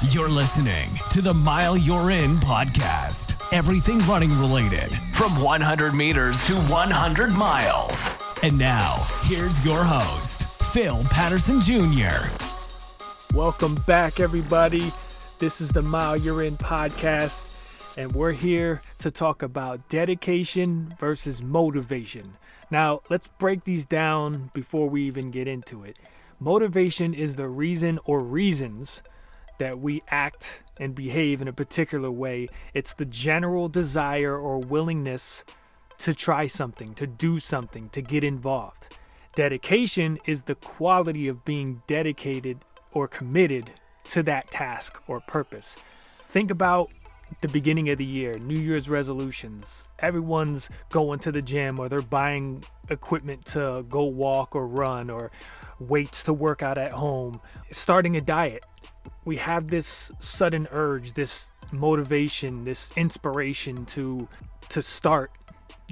You're listening to the Mile You're In podcast. Everything running related, from 100 meters to 100 miles. And now, here's your host, Phil Patterson Jr. Welcome back, everybody. This is the Mile You're In podcast, and we're here to talk about dedication versus motivation. Now, let's break these down before we even get into it. Motivation is the reason or reasons that we act and behave in a particular way. It's the general desire or willingness to try something, to do something, to get involved. Dedication is the quality of being dedicated or committed to that task or purpose. Think about the beginning of the year, New Year's resolutions. Everyone's going to the gym, or they're buying equipment to go walk or run, or weights to work out at home, starting a diet. We have this sudden urge, this motivation, this inspiration to start.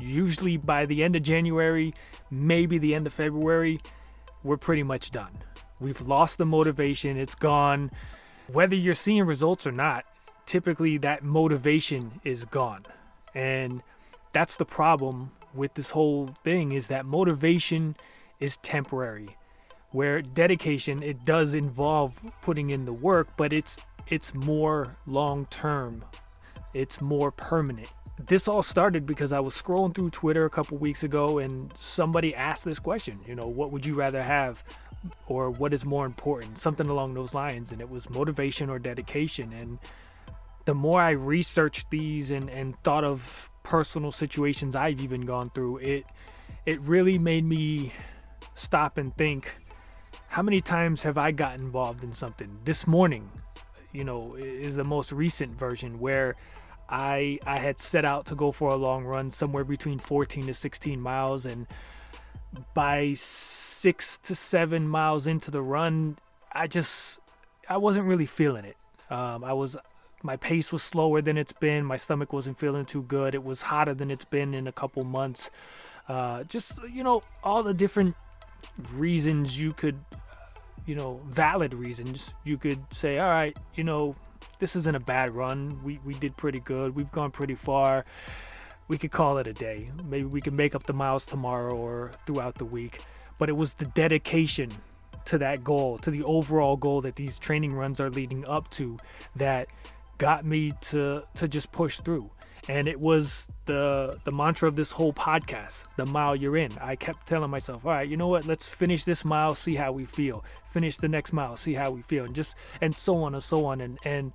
Usually by the end of January, maybe the end of February, we're pretty much done. We've lost the motivation, it's gone. Whether you're seeing results or not, typically that motivation is gone. And that's the problem with this whole thing, is that motivation is temporary. Where dedication, it does involve putting in the work, but it's more long-term. It's more permanent. This all started because I was scrolling through Twitter a couple weeks ago, and somebody asked this question, what would you rather have, or what is more important? Something along those lines. And it was motivation or dedication. And the more I researched these and thought of personal situations I've even gone through, it really made me stop and think, how many times have I gotten involved in something? This morning, is the most recent version, where I had set out to go for a long run, somewhere between 14 to 16 miles. And by 6 to 7 miles into the run, I wasn't really feeling it. My pace was slower than it's been. My stomach wasn't feeling too good. It was hotter than it's been in a couple months. All the different reasons you could, valid reasons you could say, all right, this isn't a bad run. We did pretty good. We've gone pretty far. We could call it a day. Maybe we can make up the miles tomorrow or throughout the week. But it was the dedication to that goal, to the overall goal that these training runs are leading up to, that got me to just push through. And it was the mantra of this whole podcast, the mile you're in. I kept telling myself, all right, you know what? Let's finish this mile, see how we feel. Finish the next mile, see how we feel. And so on and so on. And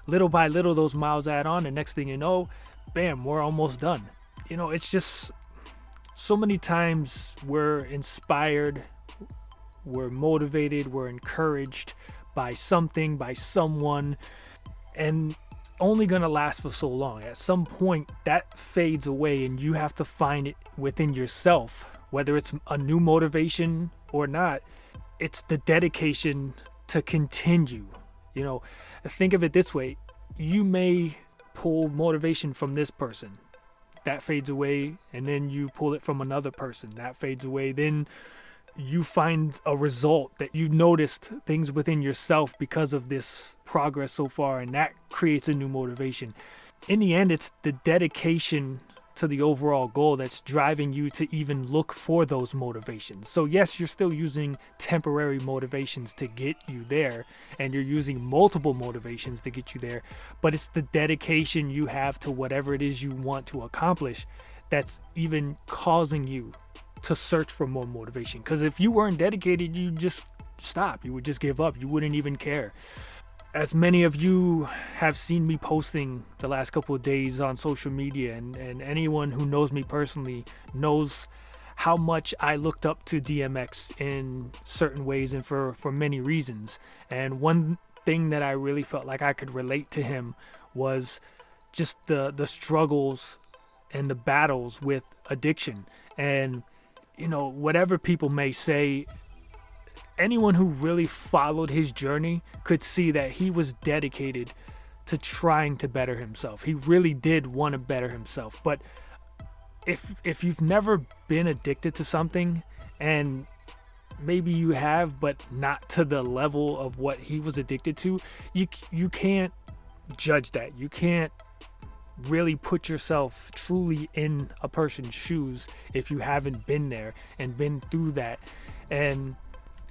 little by little, those miles add on. And next thing you know, bam, we're almost done. It's just so many times we're inspired, we're motivated, we're encouraged by something, by someone, and only going to last for so long. At some point that fades away, and you have to find it within yourself, whether it's a new motivation or not. It's the dedication to continue. Think of it this way. You may pull motivation from this person, that fades away, and then you pull it from another person, that fades away. Then you find a result that you noticed things within yourself because of this progress so far, and that creates a new motivation. In the end, it's the dedication to the overall goal that's driving you to even look for those motivations. So yes, you're still using temporary motivations to get you there, and you're using multiple motivations to get you there, but it's the dedication you have to whatever it is you want to accomplish that's even causing you to search for more motivation. Because if you weren't dedicated, you'd just stop. You would just give up. You wouldn't even care. As many of you have seen me posting the last couple of days on social media, and anyone who knows me personally knows how much I looked up to DMX in certain ways and for many reasons. And one thing that I really felt like I could relate to him was just the struggles and the battles with addiction. And whatever people may say, anyone who really followed his journey could see that he was dedicated to trying to better himself. He really did want to better himself. But if you've never been addicted to something, and maybe you have, but not to the level of what he was addicted to. You can't judge that. You can't really put yourself truly in a person's shoes if you haven't been there and been through that. And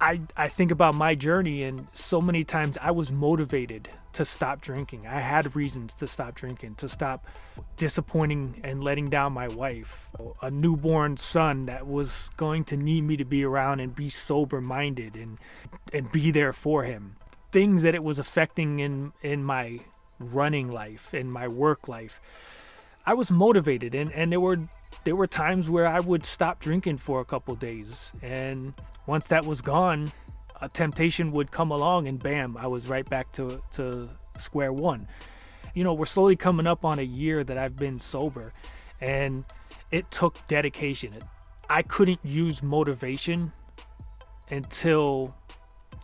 I think about my journey, and so many times I was motivated to stop drinking. I had reasons to stop drinking, to stop disappointing and letting down my wife, a newborn son that was going to need me to be around and be sober-minded and be there for him. Things that it was affecting in my running life, in my work life. I was motivated, and there were times where I would stop drinking for a couple days, and once that was gone, a temptation would come along, and bam, I was right back to square one. We're slowly coming up on a year that I've been sober, and it took dedication. I couldn't use motivation until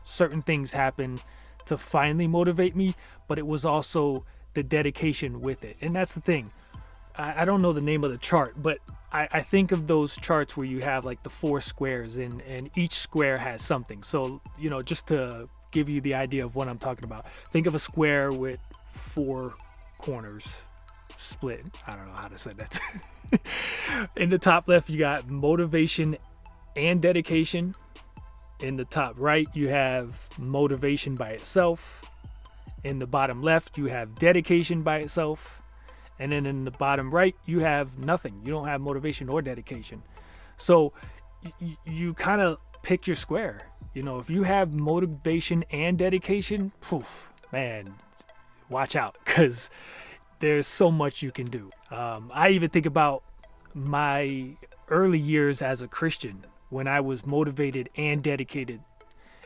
certain things happened to finally motivate me, but it was also the dedication with it. And that's the thing. I don't know the name of the chart, but I think of those charts where you have like the 4 squares, and each square has something. So, just to give you the idea of what I'm talking about, think of a square with 4 corners split. I don't know how to say that. In the top left, you got motivation and dedication. In the top right, you have motivation by itself. In the bottom left, you have dedication by itself. And then in the bottom right, you have nothing. You don't have motivation or dedication. So you kind of pick your square. If you have motivation and dedication, poof, man, watch out, because there's so much you can do. I even think about my early years as a Christian, when I was motivated and dedicated,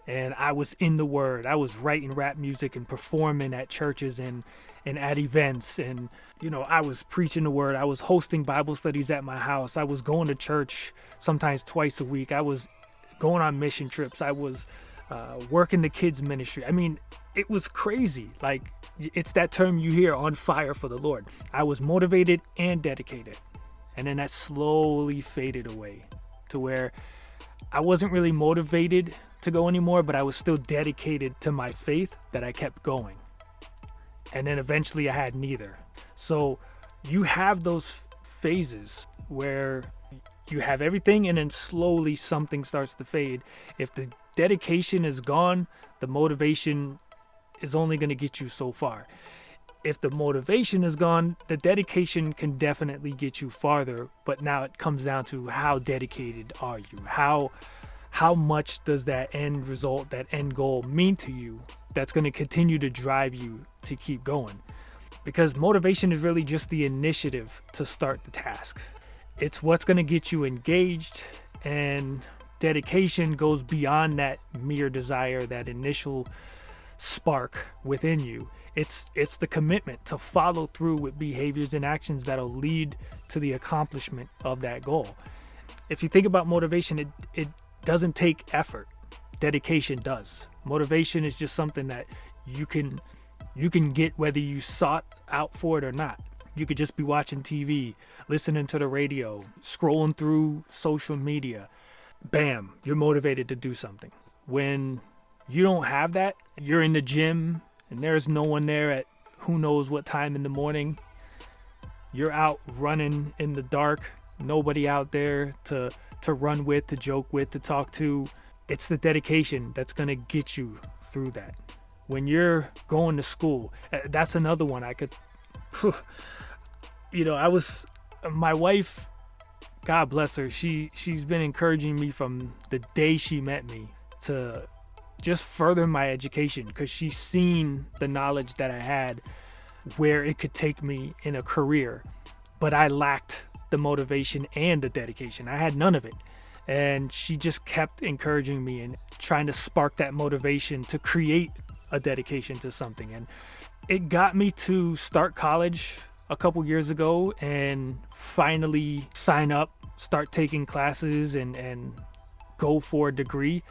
and I was in the Word. I was writing rap music and performing at churches and at events, and I was preaching the Word. I was hosting Bible studies at my house. I was going to church sometimes twice a week. I was going on mission trips. I was working the kids ministry. I mean, it was crazy. Like, it's that term you hear, on fire for the Lord. I was motivated and dedicated, and then that slowly faded away to where I wasn't really motivated to go anymore, but I was still dedicated to my faith that I kept going. And then eventually I had neither. So you have those phases where you have everything, and then slowly something starts to fade. If the dedication is gone, the motivation is only going to get you so far. If the motivation is gone, the dedication can definitely get you farther, but now it comes down to how dedicated are you? How much does that end result, that end goal mean to you, that's going to continue to drive you to keep going? Because motivation is really just the initiative to start the task. It's what's going to get you engaged, and dedication goes beyond that mere desire, that initial spark within you. It's the commitment to follow through with behaviors and actions that'll lead to the accomplishment of that goal. If you think about motivation, it doesn't take effort. Dedication does. Motivation is just something that you can get whether you sought out for it or not. You could just be watching TV, listening to the radio, scrolling through social media. Bam, you're motivated to do something. When you don't have that, you're in the gym and there's no one there at who knows what time in the morning. You're out running in the dark, nobody out there to run with, to joke with, to talk to. It's the dedication that's going to get you through that. When you're going to school, that's another one I could, my wife, God bless her, she's been encouraging me from the day she met me to just further my education, because she's seen the knowledge that I had, where it could take me in a career, but I lacked the motivation and the dedication. I had none of it. And she just kept encouraging me and trying to spark that motivation to create a dedication to something. And it got me to start college a couple years ago and finally sign up, start taking classes and go for a degree.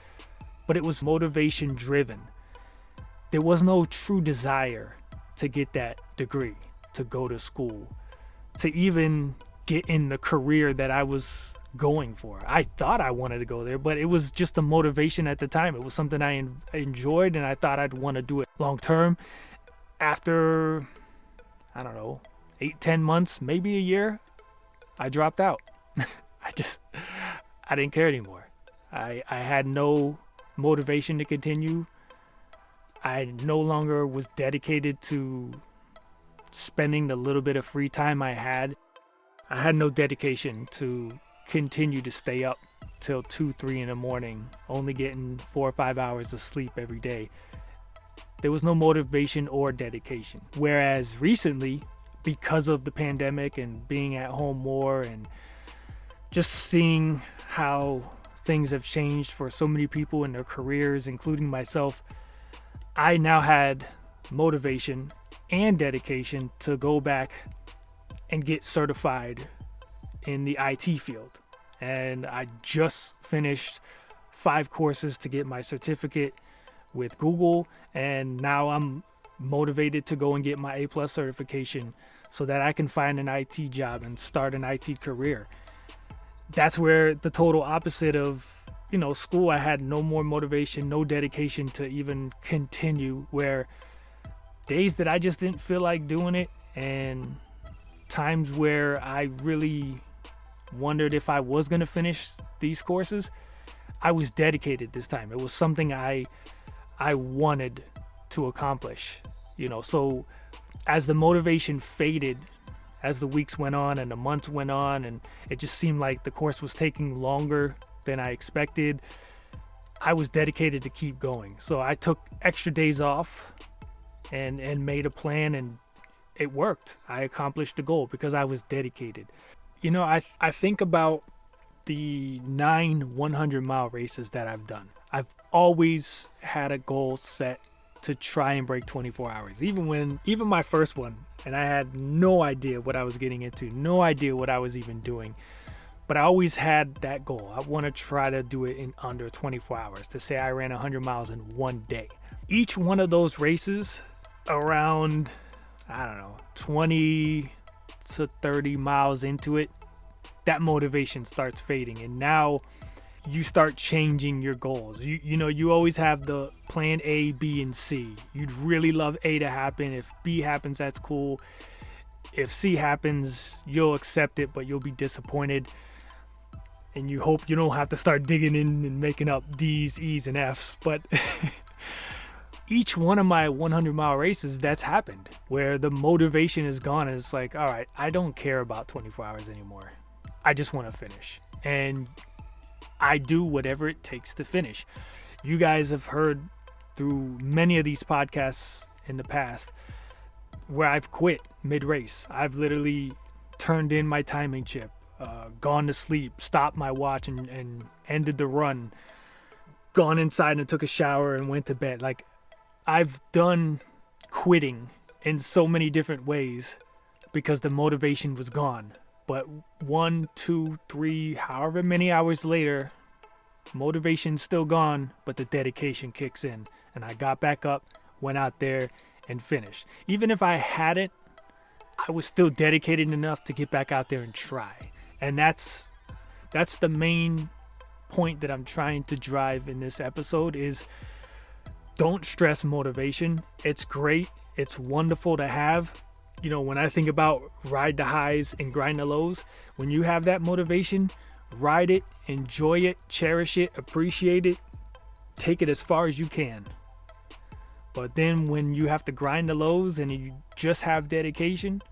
But it was motivation driven. There was no true desire to get that degree, to go to school, to even get in the career that I was going for. I thought I wanted to go there, but it was just the motivation at the time. It was something I enjoyed, and I thought I'd want to do it long term. After, I don't know, 8-10 months, maybe a year, I dropped out. I didn't care anymore. I had no motivation to continue. I no longer was dedicated to spending the little bit of free time I had. I had no dedication to continue to stay up till 2-3 in the morning, only getting 4 or 5 hours of sleep every day. There was no motivation or dedication. Whereas recently, because of the pandemic and being at home more and just seeing how things have changed for so many people in their careers, including myself, I now had motivation and dedication to go back and get certified in the IT field. And I just finished 5 courses to get my certificate with Google, and now I'm motivated to go and get my A+ certification so that I can find an IT job and start an IT career. That's where the total opposite of, school, I had no more motivation, no dedication to even continue, where days that I just didn't feel like doing it and times where I really wondered if I was going to finish these courses, I was dedicated this time. It was something I wanted to accomplish, so as the motivation faded, as the weeks went on and the months went on, and it just seemed like the course was taking longer than I expected, I was dedicated to keep going. So I took extra days off and made a plan, and it worked. I accomplished the goal because I was dedicated. I think about the 9 100-mile races that I've done. I've always had a goal set to try and break 24 hours. Even my first one, and I had no idea what I was getting into, no idea what I was even doing. But I always had that goal. I want to try to do it in under 24 hours, to say I ran 100 miles in one day. Each one of those races, around, 20 to 30 miles into it, that motivation starts fading. And now you start changing your goals. You always have the plan A, B, and C. You'd really love A to happen. If B happens, that's cool. If C happens, you'll accept it, but you'll be disappointed. And you hope you don't have to start digging in and making up D's, E's, and F's. But each one of my 100-mile races, that's happened, where the motivation is gone. And it's like, all right, I don't care about 24 hours anymore. I just want to finish. And I do whatever it takes to finish. You guys have heard through many of these podcasts in the past where I've quit mid-race. I've literally turned in my timing chip, gone to sleep, stopped my watch and ended the run, gone inside and took a shower and went to bed. Like, I've done quitting in so many different ways because the motivation was gone. But 1, 2, 3, however many hours later, motivation's still gone, but the dedication kicks in. And I got back up, went out there, and finished. Even if I hadn't, I was still dedicated enough to get back out there and try. And that's the main point that I'm trying to drive in this episode is don't stress motivation. It's great. It's wonderful to have. When I think about ride the highs and grind the lows, when you have that motivation, ride it, enjoy it, cherish it, appreciate it, take it as far as you can. But then when you have to grind the lows and you just have dedication,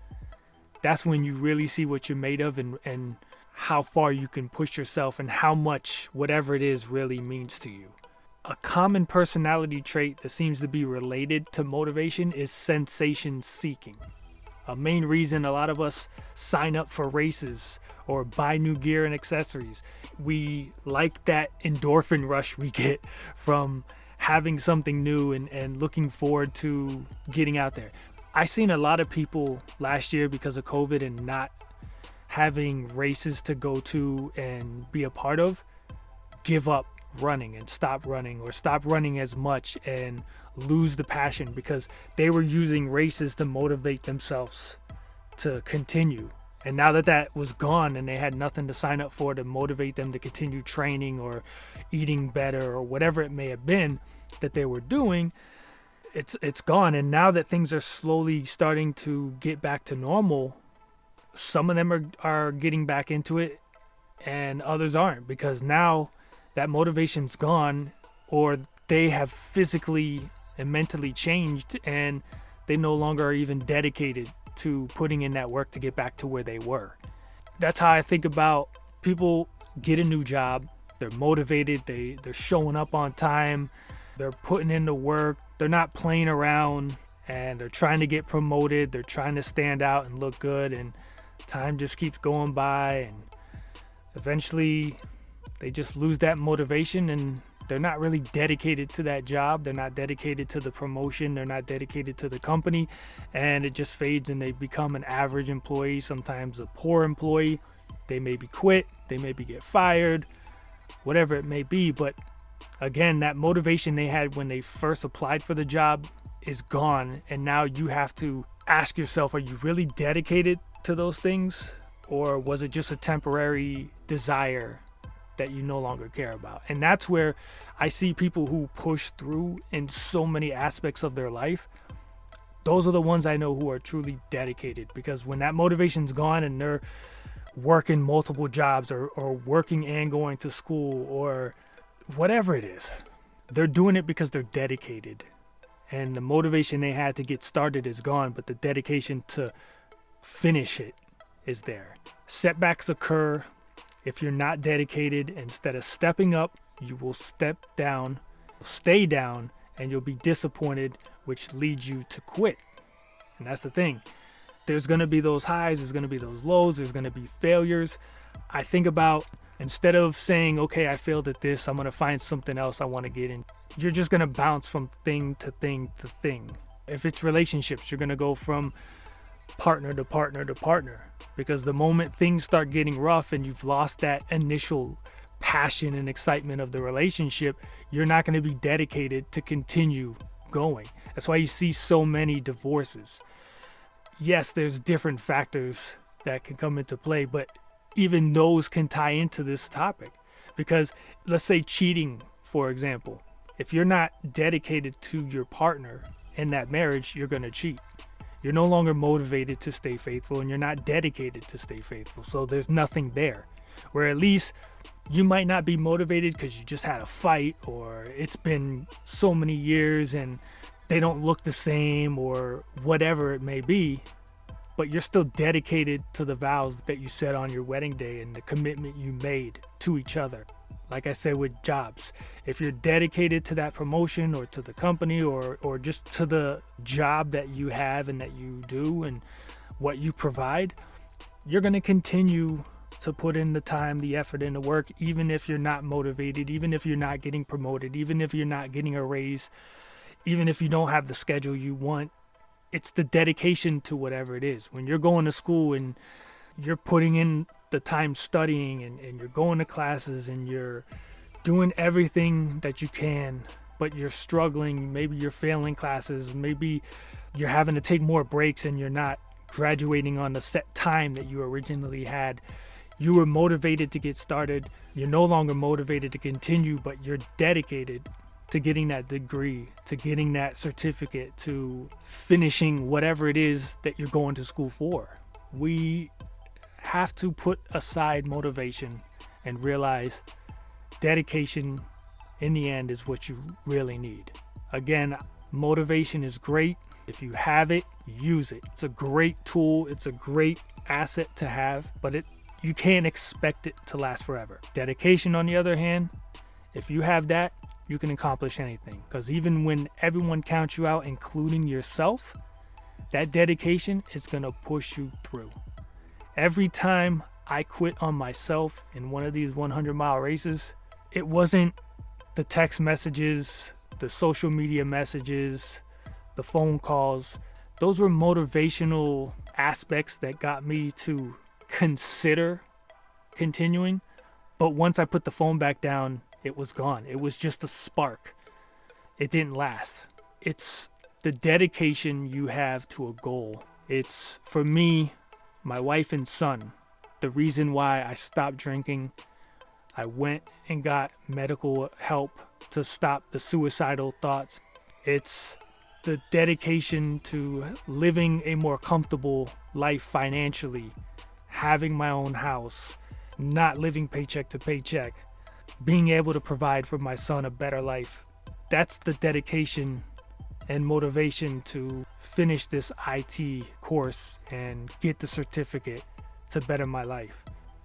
that's when you really see what you're made of and how far you can push yourself and how much whatever it is really means to you. A common personality trait that seems to be related to motivation is sensation seeking. A main reason a lot of us sign up for races or buy new gear and accessories. We like that endorphin rush we get from having something new and looking forward to getting out there. I seen a lot of people last year because of COVID and not having races to go to and be a part of, give up running and stop running or stop running as much and lose the passion because they were using races to motivate themselves to continue. And now that that was gone and they had nothing to sign up for to motivate them to continue training or eating better or whatever it may have been that they were doing, it's gone. And now that things are slowly starting to get back to normal, some of them are getting back into it and others aren't, because now that motivation's gone, or they have physically and mentally changed and they no longer are even dedicated to putting in that work to get back to where they were. That's how I think about people get a new job. They're motivated. They're showing up on time. They're putting in the work. They're not playing around, and they're trying to get promoted. They're trying to stand out and look good, and time just keeps going by, and eventually they just lose that motivation, and they're not really dedicated to that job. They're not dedicated to the promotion. They're not dedicated to the company, and it just fades and they become an average employee, sometimes a poor employee. They maybe quit, they maybe get fired, whatever it may be. But again, that motivation they had when they first applied for the job is gone, and now you have to ask yourself, are you really dedicated to those things, or was it just a temporary desire that you no longer care about? And that's where I see people who push through in so many aspects of their life. Those are the ones I know who are truly dedicated, because when that motivation's gone and they're working multiple jobs or working and going to school or whatever it is, they're doing it because they're dedicated, and the motivation they had to get started is gone, but the dedication to finish it is there. Setbacks occur. If you're not dedicated, instead of stepping up, you will step down, stay down, and you'll be disappointed, which leads you to quit. And that's the thing. There's going to be those highs, there's going to be those lows, there's going to be failures. I think about, instead of saying, okay, I failed at this, I'm going to find something else I want to get in, you're just going to bounce from thing to thing to thing. If it's relationships, you're going to go from partner to partner to partner, because the moment things start getting rough and you've lost that initial passion and excitement of the relationship, you're not going to be dedicated to continue going. That's why you see so many divorces. Yes, there's different factors that can come into play, but even those can tie into this topic, because let's say cheating, for example. If you're not dedicated to your partner in that marriage, you're going to cheat. You're no longer motivated to stay faithful, and you're not dedicated to stay faithful. So there's nothing there. Where at least you might not be motivated because you just had a fight, or it's been so many years and they don't look the same, or whatever it may be, but you're still dedicated to the vows that you said on your wedding day and the commitment you made to each other. Like I said with jobs, if you're dedicated to that promotion or to the company or just to the job that you have and that you do and what you provide, you're going to continue to put in the time, the effort, and the work, even if you're not motivated, even if you're not getting promoted, even if you're not getting a raise, even if you don't have the schedule you want. It's the dedication to whatever it is. When you're going to school and you're putting in the time studying and you're going to classes and you're doing everything that you can, but you're struggling, maybe you're failing classes, maybe you're having to take more breaks and you're not graduating on the set time that you originally had. You were motivated to get started. You're no longer motivated to continue, but you're dedicated to getting that degree, to getting that certificate, to finishing whatever it is that you're going to school for. We have to put aside motivation and realize dedication in the end is what you really need. Again, motivation is great. If you have it, use it. It's a great tool. It's a great asset to have, but you can't expect it to last forever. Dedication, on the other hand, if you have that, you can accomplish anything. Because even when everyone counts you out, including yourself, that dedication is going to push you through. Every time I quit on myself in one of these 100-mile races, it wasn't the text messages, the social media messages, the phone calls. Those were motivational aspects that got me to consider continuing. But once I put the phone back down, it was gone. It was just a spark. It didn't last. It's the dedication you have to a goal. It's, for me, my wife and son, the reason why I stopped drinking. I went and got medical help to stop the suicidal thoughts. It's the dedication to living a more comfortable life financially, having my own house, not living paycheck to paycheck, being able to provide for my son a better life. That's the dedication and motivation to finish this IT course and get the certificate to better my life.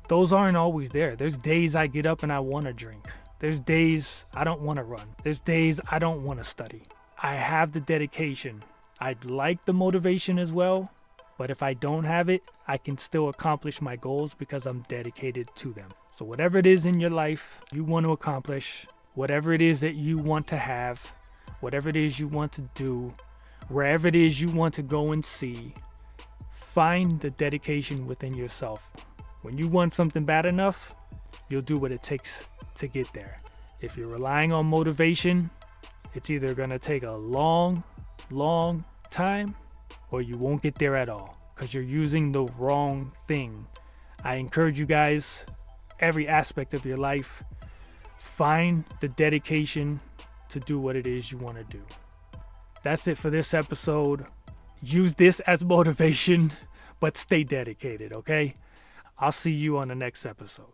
Those aren't always there. There's days I get up and I want to drink. There's days I don't want to run. There's days I don't want to study. I have the dedication. I'd like the motivation as well, but if I don't have it, I can still accomplish my goals because I'm dedicated to them. So whatever it is in your life you want to accomplish, whatever it is that you want to have, whatever it is you want to do, wherever it is you want to go and see, find the dedication within yourself. When you want something bad enough, you'll do what it takes to get there. If you're relying on motivation, it's either going to take a long time or you won't get there at all because you're using the wrong thing. I encourage you guys, every aspect of your life, find the dedication to do what it is you want to do. That's it for this episode. Use this as motivation, but stay dedicated, okay? I'll see you on the next episode.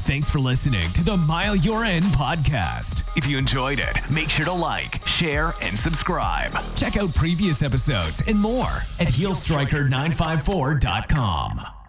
Thanks for listening to the Mile You're In podcast. If you enjoyed it, make sure to like, share, and subscribe. Check out previous episodes and more at HeelStriker954.com.